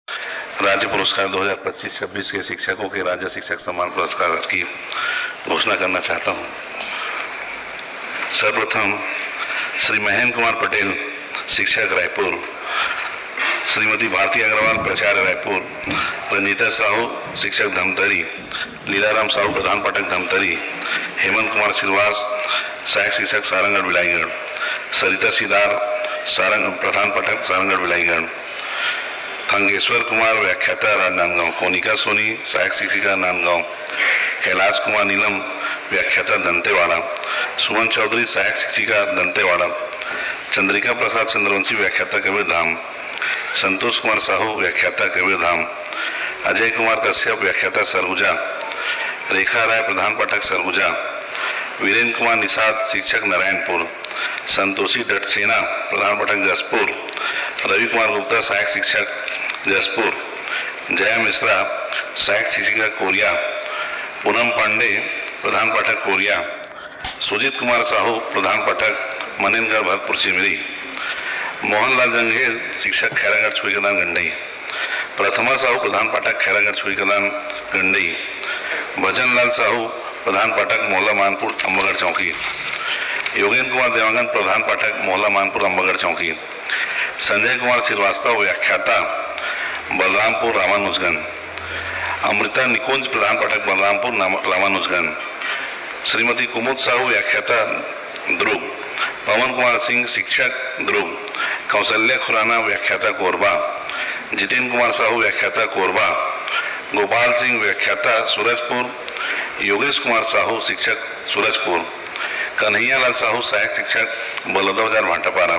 राज्य पुरस्कार 2025-26 के शिक्षकों के राज्य शिक्षक सम्मान पुरस्कार की घोषणा करना चाहता हूं। सर्वप्रथम श्री महेंद्र कुमार पटेल, शिक्षक रायपुर, श्रीमती भारती अग्रवाल, प्राचार्य रायपुर, रंजीता साहू, शिक्षक धमतरी, लीलाराम साहू, प्रधान पाठक धमतरी, हेमंत कुमार श्रीवास, सहायक शिक्षक सारंगगढ़ बिलाईगढ़, सरिता सीदार, प्रधान पाठक सारंगगढ़ बिलाईगढ़, थंगेश्वर कुमार, व्याख्याता राजनांदगांव, कोनिका सोनी, सहायक शिक्षिका नांदगांव, कैलाश कुमार नीलम, व्याख्याता दंतेवाड़ा, सुमन चौधरी, सहायक शिक्षिका दंतेवाड़ा, चंद्रिका प्रसाद चंद्रवंशी, व्याख्याता कबीरधाम, संतोष कुमार साहू, व्याख्याता कबीरधाम, अजय कुमार कश्यप, व्याख्याता सरगुजा, रेखा राय, प्रधान पाठक सरगुजा, वीरेंद्र कुमार निषाद, शिक्षक नारायणपुर, संतोषी डटसेना, प्रधान पाठक जसपुर, रवि कुमार गुप्ता, सहायक शिक्षक जसपुर, जया मिश्रा, सहायक शिक्षिका कोरिया, पूनम पांडे, प्रधान पाठक कोरिया, सुजीत कुमार साहू, प्रधान पाठक मनेनगढ़ भरतपुर चिमरी, मोहनलाल जंघेल, शिक्षक खैरागढ़ छुईकदान गंडई, प्रथमा साहू, प्रधान पाठक खैरागढ़ छुईकदान गंडई, भजनलाल साहू, प्रधान पाठक मोहल्ला मानपुर अम्बागढ़ चौकी, योगेंद्र कुमार देवांगन, प्रधान पाठक मोहल्ला मानपुर अम्बागढ़ चौकी, संजय कुमार श्रीवास्तव, व्याख्याता बलरामपुर रामानुजगंज, अमृता निकुंज, प्रधान पाठक बलरामपुर रामानुजगंज, श्रीमती कुमुद साहू, व्याख्याता दुर्ग, पवन कुमार सिंह, शिक्षक दुर्ग, कौशल्या खुराना, व्याख्याता कोरबा, जितेंद्र कुमार साहू, व्याख्याता कोरबा, गोपाल सिंह, व्याख्याता सूरजपुर, योगेश कुमार साहू, शिक्षक सूरजपुर, कन्हैयालाल साहू, सहायक शिक्षक बलौदा बाजार भाटापारा,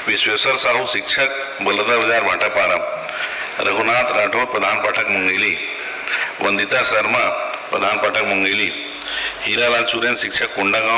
विश्वेश्वर साहू, शिक्षक बलौदा बाजार भाटापारा, रघुनाथ राठौर, प्रधान पाठक मुंगेली, वंदिता शर्मा, प्रधान पाठक मुंगेली, हीरालाल चुरेन, शिक्षक कोंडागांव।